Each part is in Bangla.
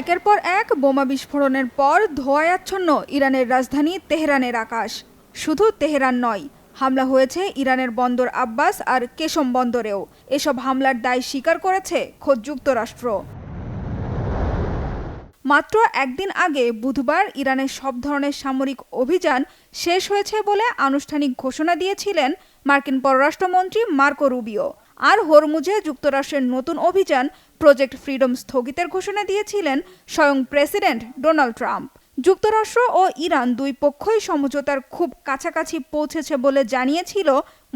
একের পর এক বোমা বিস্ফোরণের পর ধোঁয়ায় আচ্ছন্ন ইরানের রাজধানী তেহরানের আকাশ। শুধু তেহরান নয়, হামলা হয়েছে ইরানের বন্দর আব্বাস আর কেশম বন্দরেও। এসব হামলার দায় স্বীকার করেছে খোদ যুক্তরাষ্ট্র। মাত্র একদিন আগে বুধবার ইরানের সব ধরনের সামরিক অভিযান শেষ হয়েছে বলে আনুষ্ঠানিক ঘোষণা দিয়েছিলেন মার্কিন পররাষ্ট্রমন্ত্রী মার্কো রুবিও। আর হরমুজে যুক্তরাষ্ট্রের নতুন অভিযান প্রজেক্ট ফ্রিডম স্থগিতের ঘোষণা দিয়েছিলেন স্বয়ং প্রেসিডেন্ট ডোনাল্ড ট্রাম্প। যুক্তরাষ্ট্র ও ইরান দুই পক্ষই সমঝোতার খুব কাছাকাছি পৌঁছেছে বলে জানিয়েছিল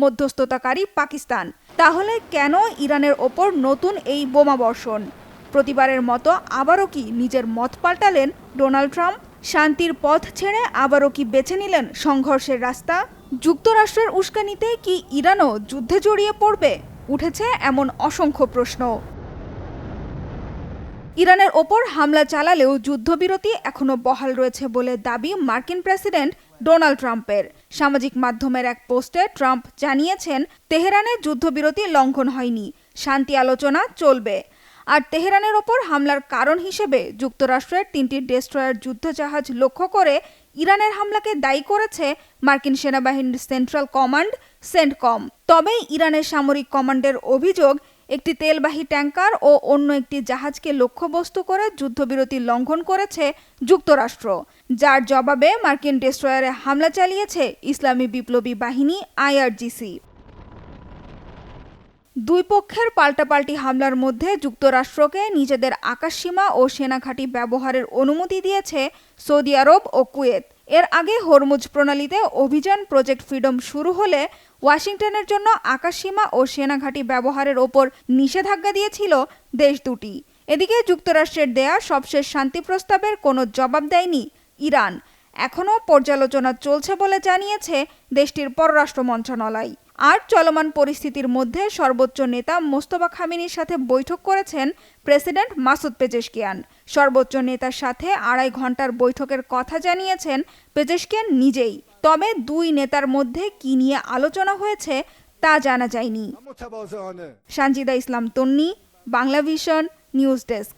মধ্যস্থতাকারী পাকিস্তান। তাহলে কেন ইরানের ওপর নতুন এই বোমা বর্ষণ? প্রতিবারের মতো আবারও কি নিজের মত পাল্টালেন ডোনাল্ড ট্রাম্প? শান্তির পথ ছেড়ে আবারও কি বেছে নিলেন সংঘর্ষের রাস্তা? যুক্তরাষ্ট্রের উস্কানিতে কি ইরানও যুদ্ধে জড়িয়ে পড়বে? উঠেছে এমন অসংখ্য প্রশ্ন। ইরানের ওপর হামলা চালালেও যুদ্ধবিরতি এখনো বহাল রয়েছে বলে দাবি মার্কিন প্রেসিডেন্ট ডোনাল্ড ট্রাম্পের। সামাজিক মাধ্যমের এক পোস্টে ট্রাম্প জানিয়েছেন, তেহরানে যুদ্ধবিরতি লঙ্ঘন হয়নি, শান্তি আলোচনা চলবে। আর তেহরানের ওপর হামলার কারণ হিসেবে যুক্তরাষ্ট্রের 3টি ডেস্ট্রয়ার যুদ্ধজাহাজ লক্ষ্য করে ইরানের হামলাকে দায়ী করেছে মার্কিন সেনাবাহিনীর সেন্ট্রাল কমান্ড সেন্টকম। তবে ইরানের সামরিক কমান্ডের অভিযোগ, একটি তেলবাহী ট্যাঙ্কার ও অন্য একটি জাহাজকে লক্ষ্যবস্তু করে যুদ্ধবিরতি লঙ্ঘন করেছে যুক্তরাষ্ট্র, যার জবাবে মার্কিন ডেস্ট্রয়ারে হামলা চালিয়েছে ইসলামী বিপ্লবী বাহিনী IRGC। দুই পক্ষের পাল্টাপাল্টি হামলার মধ্যে যুক্তরাষ্ট্রকে নিজেদের আকাশসীমা ও সেনাঘাঁটি ব্যবহারের অনুমতি দিয়েছে সৌদি আরব ও কুয়েত। এর আগে হরমুজ প্রণালীতে অভিযান প্রজেক্ট ফ্রিডম শুরু হলে ওয়াশিংটনের জন্য আকাশসীমা ও সেনাঘাঁটি ব্যবহারের ওপর নিষেধাজ্ঞা দিয়েছিল দেশ দুটি। এদিকে যুক্তরাষ্ট্রের দেয়া সবশেষ শান্তি প্রস্তাবের কোনো জবাব দেয়নি ইরান। এখনও পর্যালোচনা চলছে বলে জানিয়েছে দেশটির পররাষ্ট্র মন্ত্রণালয়। আর চলমান পরিস্থিতির মধ্যে সর্বোচ্চ নেতা মোস্তফা খামেনির সাথে বৈঠক করেছেন প্রেসিডেন্ট মাসুদ পেজেশকিয়ান। সর্বোচ্চ নেতার সাথে 2.5 ঘন্টার বৈঠকের কথা জানিয়েছেন পেজেশকিয়ান নিজেই। তবে দুই নেতার মধ্যে কি নিয়ে আলোচনা হয়েছে তা জানা যায়নি। সানজিদা ইসলাম তন্নি, বাংলা ভিশন, নিউজ ডেস্ক।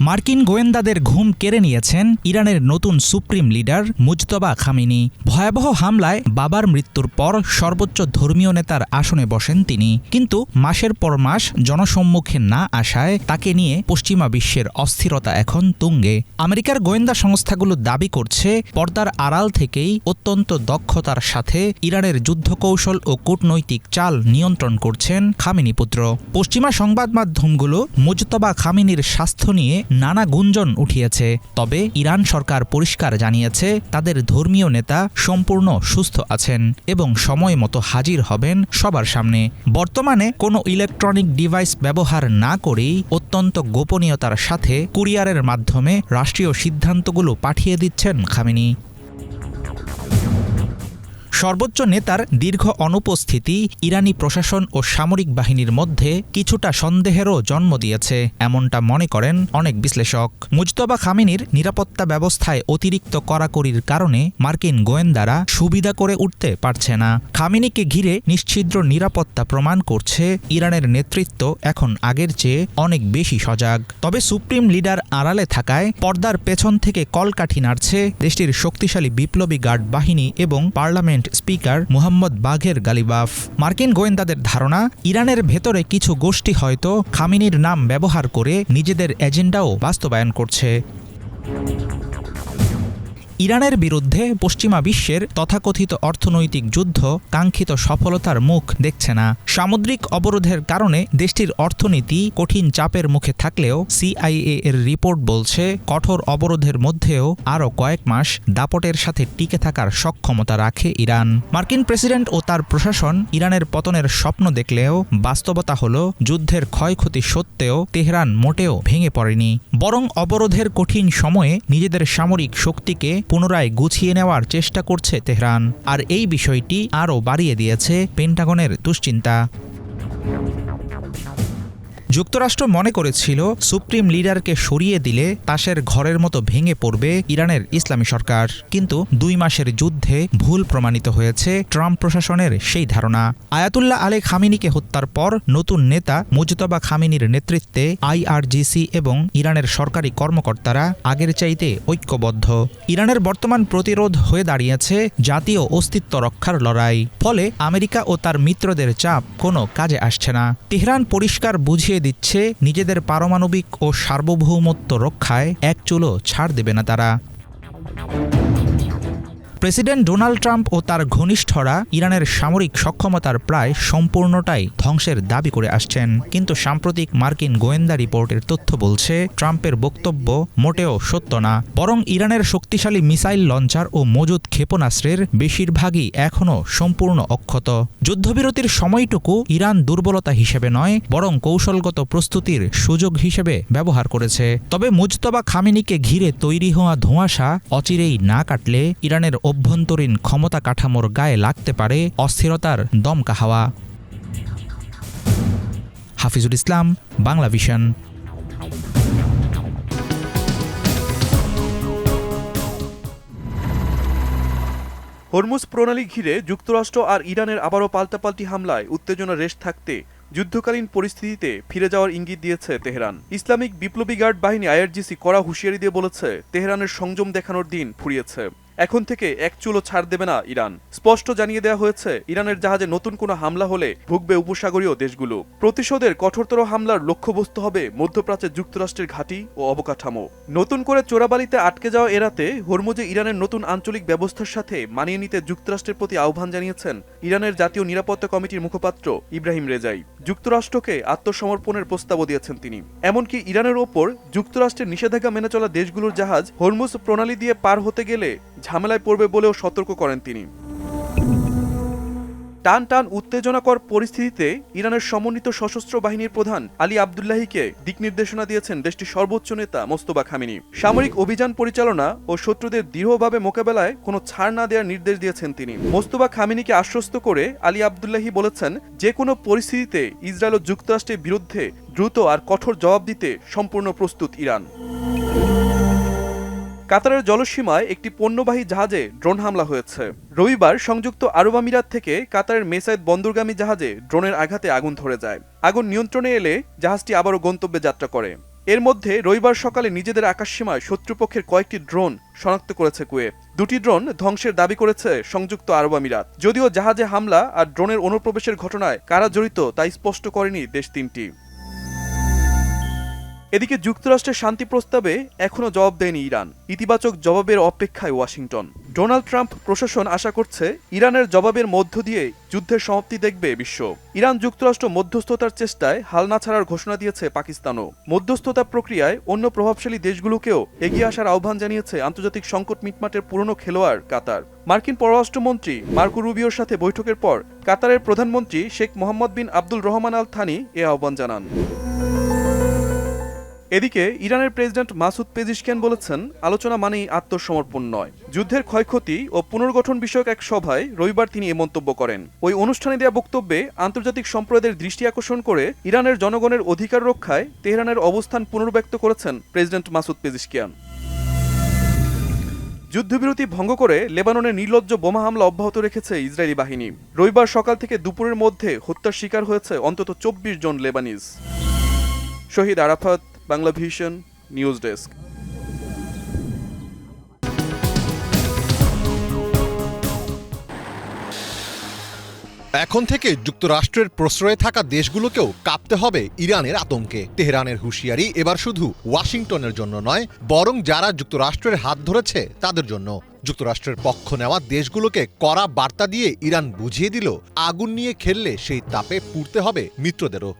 মার্কিন গোয়েন্দাদের ঘুম কেড়ে নিয়েছেন ইরানের নতুন সুপ্রিম লিডার মুজতবা খামেনি। ভয়াবহ হামলায় বাবার মৃত্যুর পর সর্বোচ্চ ধর্মীয় নেতার আসনে বসেন তিনি। কিন্তু মাসের পর মাস জনসম্মুখে না আসায় তাকে নিয়ে পশ্চিমা বিশ্বের অস্থিরতা এখন তুঙ্গে। আমেরিকার গোয়েন্দা সংস্থাগুলো দাবি করছে, পর্দার আড়াল থেকেই অত্যন্ত দক্ষতার সাথে ইরানের যুদ্ধকৌশল ও কূটনৈতিক চাল নিয়ন্ত্রণ করছেন খামেনি পুত্র। পশ্চিমা সংবাদ মাধ্যমগুলো মুজতবা খামেনির স্বাস্থ্য নিয়ে নানা গুঞ্জন উঠিয়েছে। তবে ইরান সরকার পরিষ্কার জানিয়েছে, তাদের ধর্মীয় নেতা সম্পূর্ণ সুস্থ আছেন এবং সময় মতো হাজির হবেন সবার সামনে। বর্তমানে কোনো ইলেকট্রনিক ডিভাইস ব্যবহার না করেই অত্যন্ত গোপনীয়তার সাথে কুরিয়ারের মাধ্যমে রাষ্ট্রীয় সিদ্ধান্তগুলো পাঠিয়ে দিচ্ছেন খামেনি। সর্বোচ্চ নেতার দীর্ঘ অনুপস্থিতি ইরানি প্রশাসন ও সামরিক বাহিনীর মধ্যে কিছুটা সন্দেহেরও জন্ম দিয়েছে, এমনটা মনে করেন অনেক বিশ্লেষক। মুজতবা খামেনির নিরাপত্তা ব্যবস্থায় অতিরিক্ত কড়াকড়ির কারণে মার্কিন গোয়েন্দারা সুবিধা করে উঠতে পারছে না। খামেনিকে ঘিরে নিশ্ছিদ্র নিরাপত্তা প্রমাণ করছে ইরানের নেতৃত্ব এখন আগের চেয়ে অনেক বেশি সজাগ। তবে সুপ্রিম লিডার আড়ালে থাকায় পর্দার পেছন থেকে কলকাঠি নাড়ছে দেশটির শক্তিশালী বিপ্লবী গার্ড বাহিনী এবং পার্লামেন্ট স্পিকার মুহাম্মদ বাঘের গালিবাফ। মার্কিন গোয়েন্দাদের ধারণা, ইরানের ভেতরে কিছু গোষ্ঠী হয়তো খামেনির নাম ব্যবহার করে নিজেদের এজেন্ডাও বাস্তবায়ন করছে। ইরানের বিরুদ্ধে পশ্চিমা বিশ্বের তথাকথিত অর্থনৈতিক যুদ্ধ কাঙ্ক্ষিত সফলতার মুখ দেখছে না। সামুদ্রিক অবরোধের কারণে দেশটির অর্থনীতি কঠিন চাপের মুখে থাকলেও CIA এর রিপোর্ট বলছে, কঠোর অবরোধের মধ্যেও আরও কয়েক মাস দাপটের সাথে টিকে থাকার সক্ষমতা রাখে ইরান। মার্কিন প্রেসিডেন্ট ও তার প্রশাসন ইরানের পতনের স্বপ্ন দেখলেও বাস্তবতা হলো, যুদ্ধের ক্ষয়ক্ষতি সত্ত্বেও তেহরান মোটেও ভেঙে পড়েনি, বরং অবরোধের কঠিন সময়ে নিজেদের সামরিক শক্তিকে পুনরায় গুছিয়ে নেওয়ার চেষ্টা করছে তেহরান। আর এই বিষয়টি আরও বাড়িয়ে দিয়েছে পেন্টাগনের দুশ্চিন্তা। যুক্তরাষ্ট্র মনে করেছিল সুপ্রিম লিডারকে সরিয়ে দিলে তাসের ঘরের মতো ভেঙে পড়বে ইরানের ইসলামী সরকার, কিন্তু 2 মাসের যুদ্ধে ভুল প্রমাণিত হয়েছে ট্রাম্প প্রশাসনের সেই ধারণা। আয়াতুল্লাহ আলী খামিনিকে হত্যার পর নতুন নেতা মুজতবা খামিনির নেতৃত্বে IRGC এবং ইরানের সরকারি কর্মকর্তারা আগের চাইতে ঐক্যবদ্ধ। ইরানের বর্তমান প্রতিরোধ হয়ে দাঁড়িয়েছে জাতীয় অস্তিত্ব রক্ষার লড়াই। ফলে আমেরিকা ও তার মিত্রদের চাপ কোনো কাজে আসছে না। তেহরান পরিষ্কার বুঝিয়ে দিচ্ছে নিজেদের পারমাণবিক ও সার্বভৌমত্ব রক্ষায় এক চুলও ছাড় দেবে না তারা। প্রেসিডেন্ট ডোনাল্ড ট্রাম্প ও তার ঘনিষ্ঠরা ইরানের সামরিক সক্ষমতার প্রায় সম্পূর্ণটাই ধ্বংসের দাবি করে আসছেন, কিন্তু সাম্প্রতিক মার্কিন গোয়েন্দা রিপোর্টের তথ্য বলছে ট্রাম্পের বক্তব্য মোটেও সত্য না, বরং ইরানের শক্তিশালী মিসাইল লঞ্চার ও মজুদ ক্ষেপণাস্ত্রের বেশিরভাগই এখনও সম্পূর্ণ অক্ষত। যুদ্ধবিরতির সময়টুকু ইরান দুর্বলতা হিসেবে নয়, বরং কৌশলগত প্রস্তুতির সুযোগ হিসেবে ব্যবহার করেছে। তবে মুজতবা খামেনিকে ঘিরে তৈরি হওয়া ধোঁয়াশা অচিরেই না কাটলে ইরানের অভ্যন্তরীণ ক্ষমতা কাঠামোর গায়ে লাগতে পারে অস্থিরতার দমকা হাওয়া। হাফিজুল ইসলাম, বাংলা ভিশন। হরমুজ প্রণালী ঘিরে যুক্তরাষ্ট্র আর ইরানের আবারও পাল্টাপাল্টি হামলায় উত্তেজনা রেশ থাকতে যুদ্ধকালীন পরিস্থিতিতে ফিরে যাওয়ার ইঙ্গিত দিয়েছে তেহরান। ইসলামিক বিপ্লবী গার্ড বাহিনী IRGC কড়া হুঁশিয়ারি দিয়ে বলেছে তেহরানের সংযম দেখানোর দিন ফুরিয়েছে। এখন থেকে এক চুলও ছাড় দেবে না ইরান। স্পষ্ট জানিয়ে দেওয়া হয়েছে ইরানের জাহাজে নতুন কোনো হামলা হলে ভুগবে উপসাগরীয় দেশগুলো। প্রতিশোধের কঠোরতর হামলার লক্ষ্যবস্তু হবে মধ্যপ্রাচ্যের যুক্তরাষ্ট্রের ঘাঁটি ও অবকাঠামো। নতুন করে চোরাবালিতে আটকে যাওয়া এড়াতে হরমুজে ইরানের নতুন আঞ্চলিক ব্যবস্থার সাথে মানিয়ে নিতে যুক্তরাষ্ট্রের প্রতি আহ্বান জানিয়েছেন ইরানের জাতীয় নিরাপত্তা কমিটির মুখপাত্র ইব্রাহিম রেজাই। যুক্তরাষ্ট্রকে আত্মসমর্পণের প্রস্তাবও দিয়েছেন তিনি। এমনকি ইরানের ওপর যুক্তরাষ্ট্রের নিষেধাজ্ঞা মেনে চলা দেশগুলোর জাহাজ হরমুজ প্রণালী দিয়ে পার হতে গেলে ঝামেলায় পড়বে বলেও সতর্ক করেন তিনি। টান টান উত্তেজনাকর পরিস্থিতিতে ইরানের সমন্বিত সশস্ত্র বাহিনীর প্রধান আলী আবদুল্লাহিকে দিক নির্দেশনা দিয়েছেন দেশটির সর্বোচ্চ নেতা মোস্তফা খামেনি। সামরিক অভিযান পরিচালনা ও শত্রুদের দৃঢ়ভাবে মোকাবেলায় কোনো ছাড় না দেওয়ার নির্দেশ দিয়েছেন তিনি। মোস্তফা খামেনিকে আশ্বস্ত করে আলী আবদুল্লাহি বলেছেন, যে কোনো পরিস্থিতিতে ইসরায়েল ও যুক্তরাষ্ট্রের বিরুদ্ধে দ্রুত আর কঠোর জবাব দিতে সম্পূর্ণ প্রস্তুত ইরান। কাতারের জলসীমায় একটি পণ্যবাহী জাহাজে ড্রোন হামলা হয়েছে। রবিবার সংযুক্ত আরব আমিরাত থেকে কাতারের মেসাইদ বন্দরগামী জাহাজে ড্রোনের আঘাতে আগুন ধরে যায়। আগুন নিয়ন্ত্রণে এলে জাহাজটি আবারও গন্তব্যে যাত্রা করে। এর মধ্যে রবিবার সকালে নিজেদের আকাশসীমায় শত্রুপক্ষের কয়েকটি ড্রোন শনাক্ত করেছে কুয়েত। 2টি ড্রোন ধ্বংসের দাবি করেছে সংযুক্ত আরব আমিরাত। যদিও জাহাজে হামলা আর ড্রোনের অনুপ্রবেশের ঘটনায় কারা জড়িত তা স্পষ্ট করেনি দেশ তিনটি। এদিকে যুক্তরাষ্ট্রের শান্তি প্রস্তাবে এখনও জবাব দেয়নি ইরান। ইতিবাচক জবাবের অপেক্ষায় ওয়াশিংটন। ডোনাল্ড ট্রাম্প প্রশাসন আশা করছে ইরানের জবাবের মধ্য দিয়ে যুদ্ধের সমাপ্তি দেখবে বিশ্ব। ইরান যুক্তরাষ্ট্র মধ্যস্থতার চেষ্টায় হাল না ছাড়ার ঘোষণা দিয়েছে পাকিস্তানও। মধ্যস্থতা প্রক্রিয়ায় অন্য প্রভাবশালী দেশগুলোকেও এগিয়ে আসার আহ্বান জানিয়েছে আন্তর্জাতিক সংকট মিটমাটের পুরনো খেলোয়াড় কাতার। মার্কিন পররাষ্ট্রমন্ত্রী মার্কো রুবিওর সাথে বৈঠকের পর কাতারের প্রধানমন্ত্রী শেখ মোহাম্মদ বিন আব্দুল রহমান আল থানি এ আহ্বান জানান। এদিকে ইরানের প্রেসিডেন্ট মাসুদ পেজিশকিয়ান বলেছেন, আলোচনা মানেই আত্মসমর্পণ নয়। যুদ্ধের ক্ষয়ক্ষতি ও পুনর্গঠন বিষয়ক এক সভায় রবিবার তিনি এ মন্তব্য করেন। ওই অনুষ্ঠানে দেওয়া বক্তব্যে আন্তর্জাতিক সম্প্রদায়ের দৃষ্টি আকর্ষণ করে ইরানের জনগণের অধিকার রক্ষায় তেহরানের অবস্থান পুনর্ব্যক্ত করেছেন প্রেসিডেন্ট মাসুদ পেজিশকিয়ান। যুদ্ধবিরতি ভঙ্গ করে লেবাননে নির্লজ্জ বোমা হামলা অব্যাহত রেখেছে ইসরায়েলি বাহিনী। রবিবার সকাল থেকে দুপুরের মধ্যে হত্যার শিকার হয়েছে অন্তত 24 জন Lebanese. Shahid Arafat, Bangla vision, news desk. এখন থেকে যুক্তরাষ্ট্রের প্রশ্রয়ে থাকা দেশগুলোকেও কাঁপতে হবে ইরানের আতঙ্কে। তেহরানের হুঁশিয়ারি এবার শুধু ওয়াশিংটনের জন্য নয়, বরং যারা যুক্তরাষ্ট্রের হাত ধরেছে তাদের জন্য। যুক্তরাষ্ট্রের পক্ষ নেওয়া দেশগুলোকে কড়া বার্তা দিয়ে ইরান বুঝিয়ে দিল, আগুন নিয়ে খেললে সেই তাপে পুড়তে হবে মিত্রদেরও।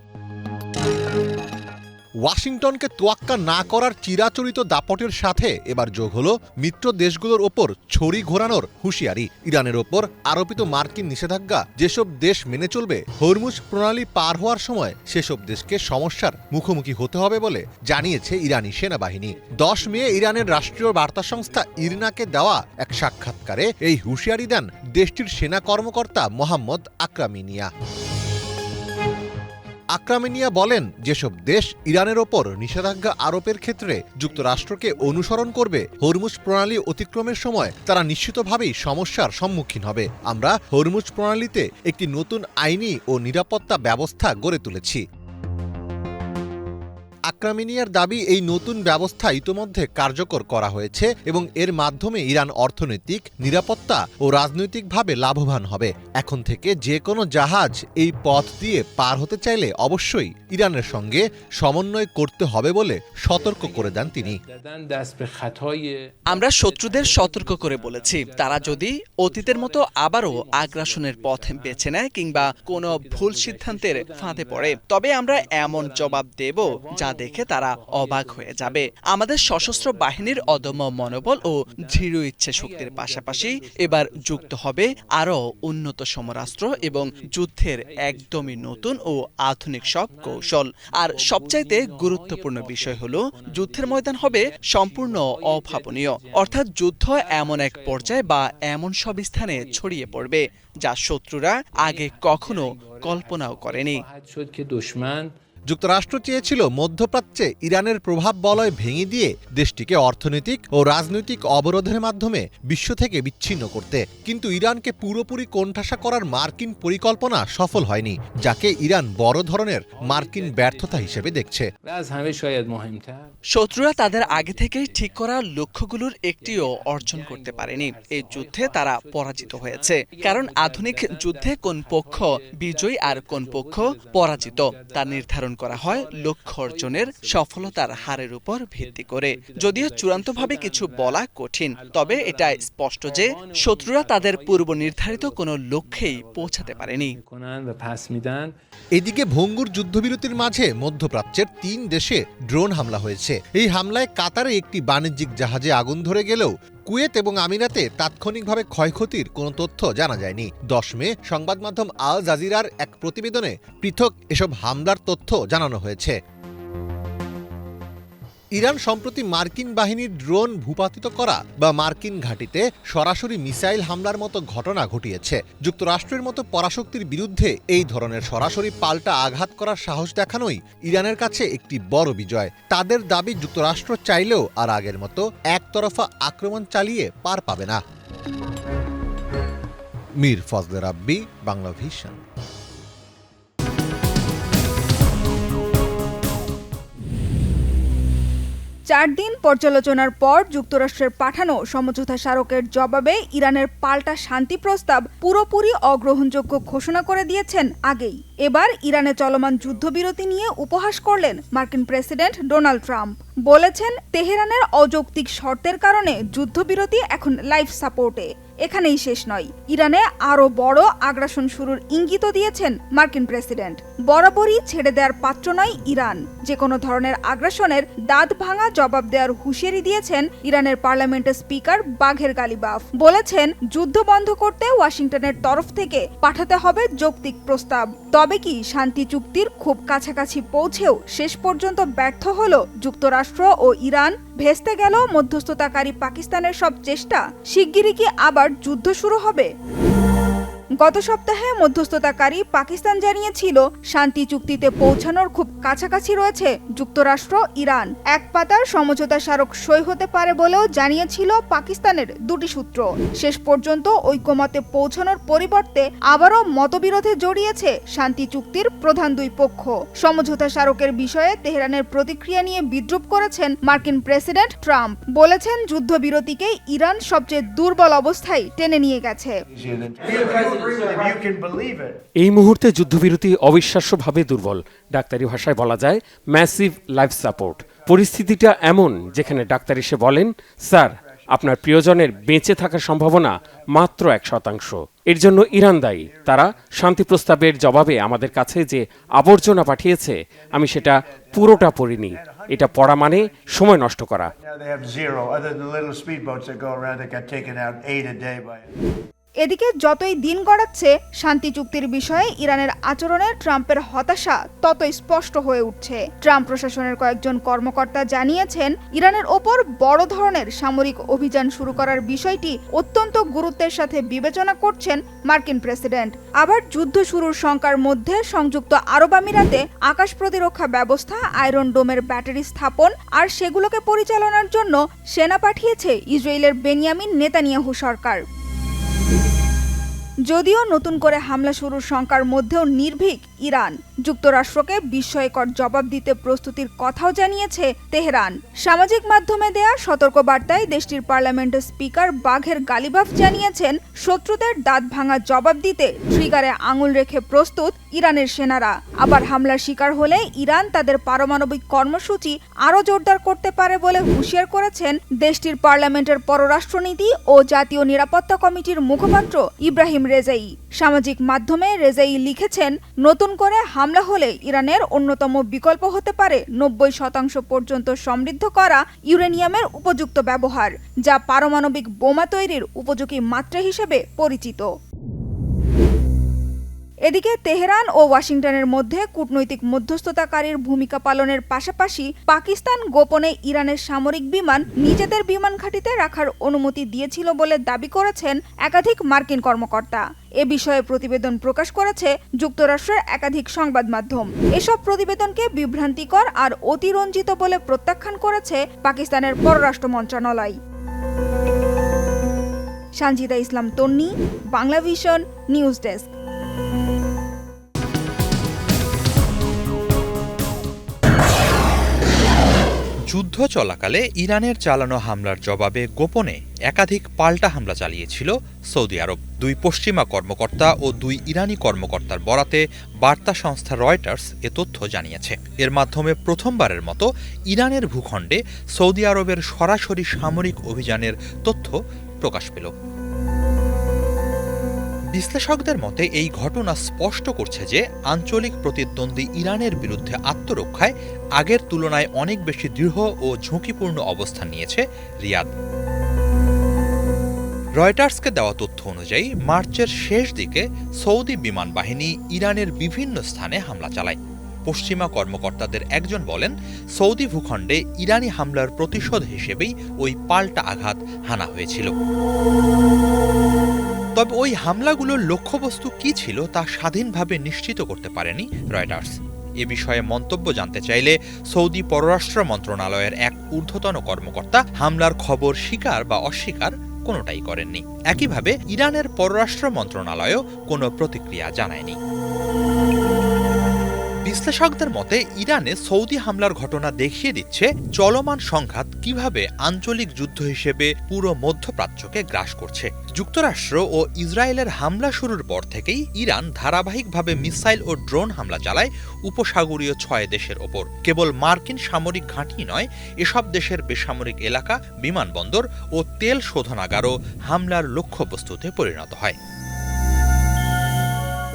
ওয়াশিংটনকে তোয়াক্কা না করার চিরাচরিত দাপটের সাথে এবার যোগ হলো মিত্র দেশগুলোর ওপর ছড়ি ঘোরানোর হুঁশিয়ারি। ইরানের ওপর আরোপিত মার্কিন নিষেধাজ্ঞা যেসব দেশ মেনে চলবে, হরমুজ প্রণালী পার হওয়ার সময় সেসব দেশকে সমস্যার মুখোমুখি হতে হবে বলে জানিয়েছে ইরানি সেনাবাহিনী। 10 মে ইরানের রাষ্ট্রীয় বার্তা সংস্থা ইরনাকে দেওয়া এক সাক্ষাৎকারে এই হুঁশিয়ারি দেন দেশটির সেনা কর্মকর্তা মোহাম্মদ আকরামিনিয়া। আকরামিনিয়া বলেন, যেসব দেশ ইরানের ওপর নিষেধাজ্ঞা আরোপের ক্ষেত্রে যুক্তরাষ্ট্রকে অনুসরণ করবে, হরমুজ প্রণালী অতিক্রমের সময় তারা নিশ্চিতভাবেই সমস্যার সম্মুখীন হবে। আমরা হরমুজ প্রণালীতে একটি নতুন আইনি ও নিরাপত্তা ব্যবস্থা গড়ে তুলেছি। আকরামিনিয়ার দাবি, এই নতুন ব্যবস্থা ইতোমধ্যে কার্যকর করা হয়েছে এবং এর মাধ্যমে ইরান অর্থনৈতিক, নিরাপত্তা ও রাজনৈতিকভাবে লাভবান হবে। এখন থেকে যে কোনো জাহাজ এই পথ দিয়ে পার হতে চাইলে অবশ্যই ইরানের সঙ্গে সমন্বয় করতে হবে বলে সতর্ক করে দেন তিনি। আমরা শত্রুদের সতর্ক করে বলেছি, তারা যদি অতীতের মতো আবারও আগ্রাসনের পথ বেছে নেয় কিংবা কোনো ভুল সিদ্ধান্তের ফাঁদে পড়ে, তবে আমরা এমন জবাব দেব যা দেখে তারা অবাক হয়ে যাবে। আমাদের সশস্ত্র বাহিনীর অদম্য মনোবল ও দৃঢ় ইচ্ছে শক্তির পাশাপাশি এবার যুক্ত হবে আরও উন্নত সমরাস্ত্র এবং যুদ্ধের একদমই নতুন ও আধুনিক সব কৌশল। আর সবচাইতে গুরুত্বপূর্ণ বিষয় হলো, যুদ্ধের ময়দান হবে সম্পূর্ণ অভাবনীয়, অর্থাৎ যুদ্ধ এমন এক পর্যায়ে বা এমন সব স্থানে ছড়িয়ে পড়বে যা শত্রুরা আগে কখনো কল্পনাও করেনি। যুক্তরাষ্ট্র চেয়েছিল মধ্যপ্রাচ্যে ইরানের প্রভাব বলয় ভেঙে দিয়ে দেশটিকে অর্থনৈতিক ও রাজনৈতিক অবরোধের মাধ্যমে বিশ্ব থেকে বিচ্ছিন্ন করতে, কিন্তু ইরানকে পুরোপুরি কোণঠাসা করার মার্কিন পরিকল্পনা সফল হয়নি, যাকে ইরান বড় ধরনের মার্কিন ব্যর্থতা হিসেবে দেখছে। শত্রুরা তাদের আগে থেকেই ঠিক করা লক্ষ্যগুলোর একটিও অর্জন করতে পারেনি। এই যুদ্ধে তারা পরাজিত হয়েছে, কারণ আধুনিক যুদ্ধে কোন পক্ষ বিজয়ী আর কোন পক্ষ পরাজিত তা নির্ধারণ করা হয় লক্ষ্য অর্জনের সফলতার হারের উপর ভিত্তি করে। যদিও চূড়ান্তভাবে কিছু বলা কঠিন, তবে এটা স্পষ্ট যে শত্রুরা তাদের পূর্ব নির্ধারিত কোনো লক্ষ্যেই পৌঁছাতে পারেনি। এদিকে ভঙ্গুর যুদ্ধবিরতির মাঝে মধ্যপ্রাচ্যের ৩ দেশে ড্রোন হামলা হয়েছে। এই হামলায় কাতারে একটি বাণিজ্যিক জাহাজে আগুন ধরে গেলেও কুয়েত এবং আমিরাতে তাৎক্ষণিকভাবে ক্ষয়ক্ষতির কোনো তথ্য জানা যায়নি। 10 মে সংবাদ মাধ্যম আল জাজিরার এক প্রতিবেদনে পৃথক এসব হামলার তথ্য জানানো হয়েছে। ইরান সম্প্রতি মার্কিন বাহিনীর ড্রোন ভূপাতিত করা বা মার্কিন ঘাঁটিতে সরাসরি মিসাইল হামলার মতো ঘটনা ঘটিয়েছে। যুক্তরাষ্ট্রের মতো পরাশক্তির বিরুদ্ধে এই ধরনের সরাসরি পাল্টা আঘাত করার সাহস দেখানোই ইরানের কাছে একটি বড় বিজয়। তাদের দাবি, যুক্তরাষ্ট্র চাইলেও আর আগের মতো একতরফা আক্রমণ চালিয়ে পার পাবে না। মীর ফজলে রাব্বি, বাংলা ভিশন। 4 দিন পর্যালোচনার পর যুক্তরাষ্ট্রের পাঠানো সমঝোতা স্মারকের জবাবে ইরানের পাল্টা শান্তি প্রস্তাব পুরোপুরি অগ্রহণযোগ্য ঘোষণা করে দিয়েছেন আগেই। এবার ইরানে চলমান যুদ্ধবিরতি নিয়ে উপহাস করলেন মার্কিন প্রেসিডেন্ট ডোনাল্ড ট্রাম্প। বলেছেন, তেহরানের অযৌক্তিক শর্তের কারণে যুদ্ধবিরতি এখন লাইফ সাপোর্টে। এখানেই শেষ নয়, ইরানে আরও বড় আগ্রাসন শুরুর ইঙ্গিতও দিয়েছেন মার্কিন প্রেসিডেন্ট। বরাবরই ছেড়ে দেওয়ার পাত্র নয় ইরান, যে কোনো ধরনের আগ্রাসনের দাঁত ভাঙা জবাব দেওয়ার হুঁশিয়ারি দিয়েছেন ইরানের পার্লামেন্টের স্পিকার বাঘের গালিবাফ। বলেছেন, যুদ্ধ বন্ধ করতে ওয়াশিংটনের তরফ থেকে পাঠাতে হবে যৌক্তিক প্রস্তাব। তবে কি শান্তি চুক্তির খুব কাছাকাছি পৌঁছেও শেষ পর্যন্ত ব্যর্থ হলো যুক্তরাষ্ট্র ও ইরান? ভেস্তে গেল মধ্যস্থতাকারী পাকিস্তানের সব চেষ্টা? শিগগিরই কি আবার যুদ্ধ শুরু হবে? গত সপ্তাহে মধ্যস্থতাকারী পাকিস্তান জানিয়েছিল, শান্তি চুক্তিতে পৌঁছানোর খুব কাছাকাছি রয়েছে যুক্তরাষ্ট্র ইরান। এক পাতার সমঝোতা স্মারক সই হতে পারে বলেও জানিয়েছিল পাকিস্তানের 2টি সূত্র। শেষ পর্যন্ত ঐকমত্যে পৌঁছানোর পরিবর্তে আবারও মতবিরোধে জড়িয়েছে শান্তি চুক্তির প্রধান 2 পক্ষ। সমঝোতা স্মারকের বিষয়ে তেহরানের প্রতিক্রিয়া নিয়ে বিদ্রূপ করেছেন মার্কিন প্রেসিডেন্ট ট্রাম্প। বলেছেন, যুদ্ধবিরতিকে ইরান সবচেয়ে দুর্বল অবস্থায় টেনে নিয়ে গেছে। এই মুহূর্তে যুদ্ধবিরতি অবিশ্বাস্যভাবে দুর্বল। ডাক্তারি ভাষায় বলা যায় ম্যাসিভ লাইফ সাপোর্ট। পরিস্থিতিটা এমন যেখানে ডাক্তার এসে বলেন, স্যার, আপনার প্রিয়জনের বেঁচে থাকার সম্ভাবনা মাত্র 1%। এর জন্য ইরান দায়ী। তারা শান্তি প্রস্তাবের জবাবে আমাদের কাছে যে আবর্জনা পাঠিয়েছে, আমি সেটা পুরোটা পড়িনি। এটা পড়া মানে সময় নষ্ট করা। এদিকে যতই দিন গড়াচ্ছে শান্তি চুক্তির বিষয়ে ইরানের আচরণে ট্রাম্পের হতাশা ততই স্পষ্ট হয়ে উঠছে। ট্রাম্প প্রশাসনের কয়েকজন কর্মকর্তা জানিয়েছেন, ইরানের ওপর বড় ধরনের সামরিক অভিযান শুরু করার বিষয়টি অত্যন্ত গুরুত্বের সাথে বিবেচনা করছেন মার্কিন প্রেসিডেন্ট। আবার যুদ্ধ শুরুর শঙ্কার মধ্যে সংযুক্ত আরব আমিরাতে আকাশ প্রতিরক্ষা ব্যবস্থা, আয়রন ডোমের ব্যাটারি স্থাপন আর সেগুলোকে পরিচালনার জন্য সেনা পাঠিয়েছে ইসরায়েলের বেনিয়ামিন নেতানিয়াহু সরকার। যদিও নতুন করে হামলা শুরুর শঙ্কার মধ্যেও নির্ভীক ইরান, যুক্তরাষ্ট্রকে বিস্ময়কর জবাব দিতে প্রস্তুতির কথাও জানিয়েছে তেহরান। সামাজিক মাধ্যমে দেয়া সতর্কবার্তায় দেশটির পার্লামেন্টের স্পিকার বাঘের গালিবাফ জানিয়েছেন, শত্রুদের দাঁত ভাঙা জবাব দিতে ট্রিগারে আঙুল রেখে প্রস্তুত ইরানের সেনারা। আবার হামলার শিকার হলে ইরান তাদের পারমাণবিক কর্মসূচি আরও জোরদার করতে পারে বলে হুঁশিয়ার করেছেন দেশটির পার্লামেন্টের পররাষ্ট্রনীতি ও জাতীয় নিরাপত্তা কমিটির মুখপাত্র ইব্রাহিম রেজাই। সামাজিক মাধ্যমে রেজাই লিখেছেন, নতুন করে হামলা হলে ইরানের অন্যতম বিকল্প হতে পারে 90% পর্যন্ত সমৃদ্ধ করা ইউরেনিয়ামের উপযুক্ত ব্যবহার, যা পারমাণবিক বোমা তৈরির উপযোগী মাত্রা হিসেবে পরিচিত। এদিকে তেহরান ও ওয়াশিংটনের মধ্যে কূটনৈতিক মধ্যস্থতাকারীর ভূমিকা পালনের পাশাপাশি পাকিস্তান গোপনে ইরানের সামরিক বিমান নিজেদের বিমান ঘাঁটিতে রাখার অনুমতি দিয়েছিল বলে দাবি করেছেন একাধিক মার্কিন কর্মকর্তা। এ বিষয়ে প্রতিবেদন প্রকাশ করেছে যুক্তরাষ্ট্রের একাধিক সংবাদ মাধ্যম। এসব প্রতিবেদনকে বিভ্রান্তিকর আর অতিরঞ্জিত বলে প্রত্যাখ্যান করেছে পাকিস্তানের পররাষ্ট্র মন্ত্রণালয়। সানজিদা ইসলাম তন্নি, বাংলা ভিশন, নিউজ ডেস্ক। যুদ্ধ চলাকালে ইরানের চালানো হামলার জবাবে গোপনে একাধিক পাল্টা হামলা চালিয়েছিল সৌদি আরব। দুই পশ্চিমা কর্মকর্তা ও দুই ইরানি কর্মকর্তার বরাতে বার্তা সংস্থা রয়টার্স এ তথ্য জানিয়েছে। এর মাধ্যমে প্রথমবারের মতো ইরানের ভূখণ্ডে সৌদি আরবের সরাসরি সামরিক অভিযানের তথ্য প্রকাশ পেল। বিশ্লেষকদের মতে এই ঘটনা স্পষ্ট করছে যে আঞ্চলিক প্রতিদ্বন্দ্বী ইরানের বিরুদ্ধে আত্মরক্ষায় আগের তুলনায় অনেক বেশি দৃঢ় ও ঝুঁকিপূর্ণ অবস্থান নিয়েছে রিয়াদ। রয়টার্সকে দেওয়া তথ্য অনুযায়ী মার্চের শেষ দিকে সৌদি বিমান বাহিনী ইরানের বিভিন্ন স্থানে হামলা চালায়। পশ্চিমা কর্মকর্তাদের একজন বলেন, সৌদি ভূখণ্ডে ইরানি হামলার প্রতিশোধ হিসেবেই ওই পাল্টা আঘাত হানা হয়েছিল। তবে ওই হামলাগুলোর লক্ষ্যবস্তু কী ছিল তা স্বাধীনভাবে নিশ্চিত করতে পারেনি রয়টার্স। এ বিষয়ে মন্তব্য জানতে চাইলে সৌদি পররাষ্ট্র মন্ত্রণালয়ের এক ঊর্ধ্বতন কর্মকর্তা হামলার খবর স্বীকার বা অস্বীকার কোনোটাই করেননি। একইভাবে ইরানের পররাষ্ট্র মন্ত্রণালয়ও কোনো প্রতিক্রিয়া জানায়নি। বিশ্লেষকদের মতে ইরানে সৌদি হামলার ঘটনা দেখিয়ে দিচ্ছে চলমান সংঘাত কিভাবে আঞ্চলিক যুদ্ধ হিসেবে পুরো মধ্যপ্রাচ্যকে গ্রাস করছে। যুক্তরাষ্ট্র ও ইসরায়েলের হামলা শুরুর পর থেকেই ইরান ধারাবাহিকভাবে মিসাইল ও ড্রোন হামলা চালায় উপসাগরীয় 6 দেশের ওপর। কেবল মার্কিন সামরিক ঘাঁটি নয়, এসব দেশের বেসামরিক এলাকা, বিমানবন্দর ও তেল শোধনাগারও হামলার লক্ষ্যবস্তুতে পরিণত হয়।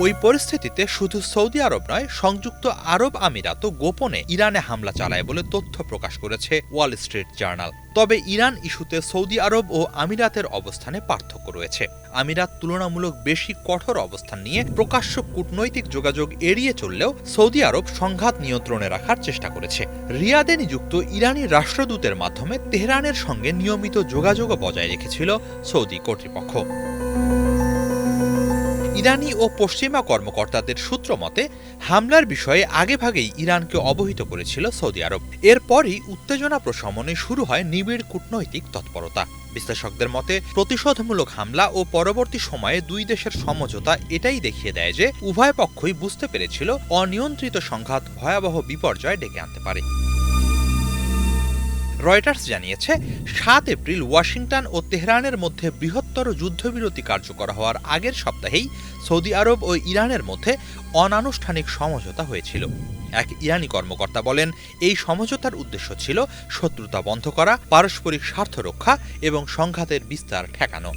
ওই পরিস্থিতিতে শুধু সৌদি আরব নয়, সংযুক্ত আরব আমিরাতও গোপনে ইরানে হামলা চালায় বলে তথ্য প্রকাশ করেছে ওয়াল স্ট্রিট জার্নাল। তবে ইরান ইস্যুতে সৌদি আরব ও আমিরাতের অবস্থানে পার্থক্য রয়েছে। আমিরাত তুলনামূলক বেশি কঠোর অবস্থান নিয়ে প্রকাশ্য কূটনৈতিক যোগাযোগ এড়িয়ে চললেও সৌদি আরব সংঘাত নিয়ন্ত্রণে রাখার চেষ্টা করেছে। রিয়াদে নিযুক্ত ইরানি রাষ্ট্রদূতের মাধ্যমে তেহরানের সঙ্গে নিয়মিত যোগাযোগও বজায় রেখেছিল সৌদি কর্তৃপক্ষ। ইরানি ও পশ্চিমা কর্মকর্তাদের সূত্র মতে হামলার বিষয়ে আগেভাগেই ইরানকে অবহিত করেছিল সৌদি আরব। এরপরই উত্তেজনা প্রশমনে শুরু হয় নিবিড় কূটনৈতিক তৎপরতা। বিশ্লেষকদের মতে প্রতিশোধমূলক হামলা ও পরবর্তী সময়ে দুই দেশের সমঝোতা এটাই দেখিয়ে দেয় যে উভয় পক্ষই বুঝতে পেরেছিল অনিয়ন্ত্রিত সংঘাত ভয়াবহ বিপর্যয় ডেকে আনতে পারে। রয়টার্স জানিয়েছে, 7 এপ্রিল ওয়াশিংটন ও তেহরানের মধ্যে বৃহত্তর যুদ্ধবিরতি কার্যকর হওয়ার আগের সপ্তাহেই সৌদি আরব ও ইরানের মধ্যে অনানুষ্ঠানিক সমঝোতা হয়েছিল। এক ইরানি কর্মকর্তা বলেন, এই সমঝোতার উদ্দেশ্য ছিল শত্রুতা বন্ধ করা, পারস্পরিক স্বার্থ রক্ষা এবং সংঘাতের বিস্তার ঠেকানো।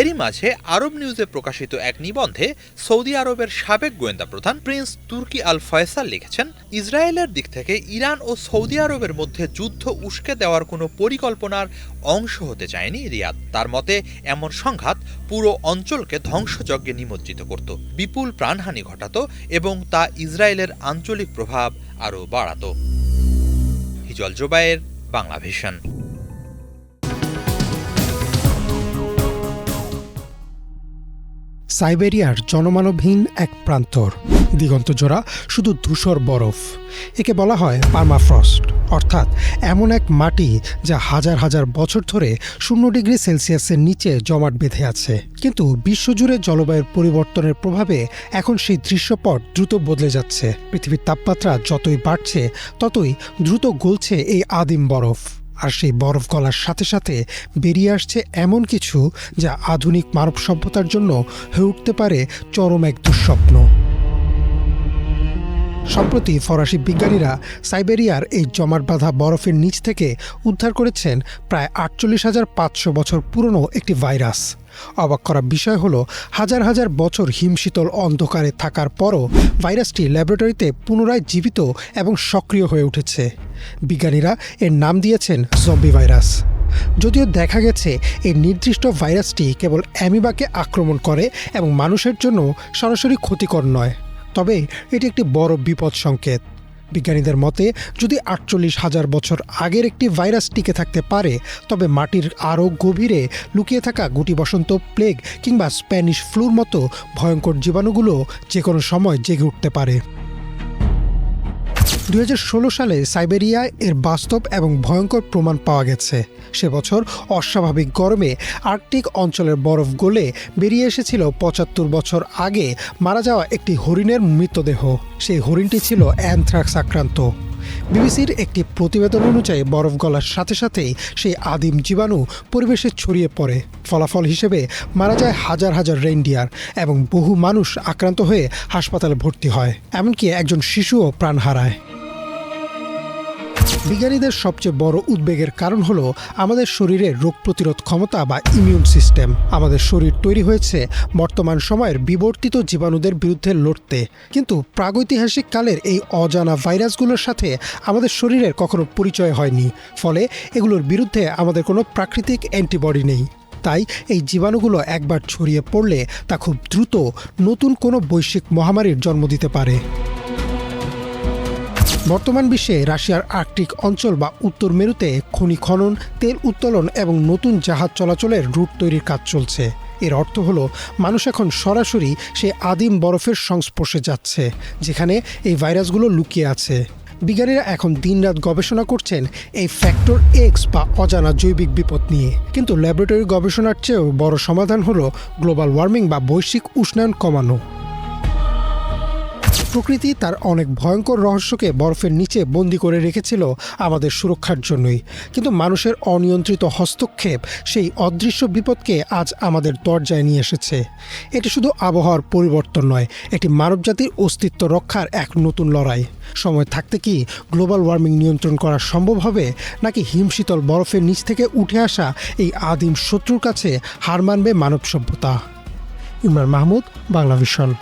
এরই মাঝে আরব নিউজে প্রকাশিত এক নিবন্ধে সৌদি আরবের সাবেক গোয়েন্দা প্রধান প্রিন্স তুর্কি আল ফয়সাল লিখেছেন, ইসরায়েলের দিক থেকে ইরান ও সৌদি আরবের মধ্যে যুদ্ধ উস্কে দেওয়ার কোনো পরিকল্পনার অংশ হতে চায়নি রিয়াদ। তার মতে এমন সংঘাত পুরো অঞ্চলকে ধ্বংসযজ্ঞে নিমজ্জিত করত, বিপুল প্রাণহানি ঘটাত এবং তা ইসরায়েলের আঞ্চলিক প্রভাব আরও বাড়াত। হিজল জোবায়ের, বাংলা ভিশন। সাইবেরিয়ার জনমানবহীন এক প্রান্তর, দিগন্তজোড়া শুধু ধূসর বরফ। একে বলা হয় পার্মাফ্রস্ট, অর্থাৎ এমন এক মাটি যা হাজার হাজার বছর ধরে 0 ডিগ্রি সেলসিয়াসের নিচে জমাট বেঁধে আছে। কিন্তু বিশ্বজুড়ে জলবায়ুর পরিবর্তনের প্রভাবে এখন সেই দৃশ্যপট দ্রুত বদলে যাচ্ছে। পৃথিবীর তাপমাত্রা যতই বাড়ছে ততই দ্রুত গলছে এই আদিম বরফ। আর সেই বরফ গলার সাথে সাথে বেরিয়ে আসছে এমন কিছু যা আধুনিক মানব সভ্যতার জন্য হয়ে উঠতে পারে চরম এক দুঃস্বপ্ন। সম্প্রতি ফরাসি বিজ্ঞানীরা সাইবেরিয়ার এই জমাট বাঁধা বরফের নিচ থেকে উদ্ধার করেছেন প্রায় 48,500 বছর পুরনো একটি ভাইরাস। অবাক করা বিষয় হলো, হাজার হাজার বছর হিমশীতল অন্ধকারে থাকার পরও ভাইরাসটি ল্যাবরেটরিতে পুনরায় জীবিত এবং সক্রিয় হয়ে উঠেছে। বিজ্ঞানীরা এর নাম দিয়েছেন জম্বি ভাইরাস। যদিও দেখা গেছে এই নির্দিষ্ট ভাইরাসটি কেবল অ্যামিবাকে আক্রমণ করে এবং মানুষের জন্য সরাসরি ক্ষতিকর নয়, তবে এটি একটি বড় বিপদ সংকেত। বিজ্ঞানীদের মতে যদি 48,000 বছর আগের একটি ভাইরাস টিকে থাকতে পারে, তবে মাটির আরও গভীরে লুকিয়ে থাকা গুটি বসন্ত, প্লেগ কিংবা স্প্যানিশ ফ্লুর মতো ভয়ঙ্কর জীবাণুগুলো যে কোনো সময় জেগে উঠতে পারে। 2016 সালে সাইবেরিয়ায় এর বাস্তব এবং ভয়ঙ্কর প্রমাণ পাওয়া গেছে। সে বছর অস্বাভাবিক গরমে আর্কটিক অঞ্চলের বরফ গলে বেরিয়ে এসেছিল 75 বছর আগে মারা যাওয়া একটি হরিণের মৃতদেহ। সেই হরিণটি ছিল অ্যানথ্রাক্স আক্রান্ত। বিবিসির একটি প্রতিবেদন অনুযায়ী বরফ গলার সাথে সাথেই সেই আদিম জীবাণু পরিবেশে ছড়িয়ে পড়ে। ফলাফল হিসেবে মারা যায় হাজার হাজার রেইনডিয়ার এবং বহু মানুষ আক্রান্ত হয়ে হাসপাতালে ভর্তি হয়, এমনকি একজন শিশুও প্রাণ হারায়। বিজ্ঞানীদের সবচেয়ে বড় উদ্বেগের কারণ হলো আমাদের শরীরের রোগ প্রতিরোধ ক্ষমতা বা ইমিউন সিস্টেম। আমাদের শরীর তৈরি হয়েছে বর্তমান সময়ের বিবর্তিত জীবাণুদের বিরুদ্ধে লড়তে, কিন্তু প্রাগৈতিহাসিক কালের এই অজানা ভাইরাসগুলোর সাথে আমাদের শরীরের কখনো পরিচয় হয়নি, ফলে এগুলোর বিরুদ্ধে আমাদের কোনো প্রাকৃতিক অ্যান্টিবডি নেই। তাই এই জীবাণুগুলো একবার ছড়িয়ে পড়লে তা খুব দ্রুত নতুন কোনো বৈশ্বিক মহামারীর জন্ম দিতে পারে। বর্তমান বিশ্বে রাশিয়ার আর্কটিক অঞ্চল বা উত্তর মেরুতে খনি খনন, তেল উত্তোলন এবং নতুন জাহাজ চলাচলের রুট তৈরির কাজ চলছে। এর অর্থ হলো মানুষ এখন সরাসরি সেই আদিম বরফের সংস্পর্শে যাচ্ছে যেখানে এই ভাইরাসগুলো লুকিয়ে আছে। বিজ্ঞানীরা এখন দিনরাত গবেষণা করছেন এই ফ্যাক্টর এক্স বা অজানা জৈবিক বিপদ নিয়ে। কিন্তু ল্যাবরেটরি গবেষণার চেয়েও বড় সমাধান হলো গ্লোবাল ওয়ার্মিং বা বৈশ্বিক উষ্ণায়ন কমানো। প্রকৃতি তার অনেক ভয়ঙ্কর রহস্যকে বরফের নিচে বন্দি করে রেখেছিল আমাদের সুরক্ষার জন্যই, কিন্তু মানুষের অনিয়ন্ত্রিত হস্তক্ষেপ সেই অদৃশ্য বিপদকে আজ আমাদের দরজায় নিয়ে এসেছে। এটি শুধু আবহাওয়ার পরিবর্তন নয়, এটি মানবজাতির অস্তিত্ব রক্ষার এক নতুন লড়াই। সময় থাকতে কি গ্লোবাল ওয়ার্মিং নিয়ন্ত্রণ করা সম্ভব হবে, নাকি হিমশীতল বরফের নিচ থেকে উঠে আসা এই আদিম শত্রুর কাছে হার মানবে মানব সভ্যতা? ইমরান মাহমুদ, বাংলা ভিশন।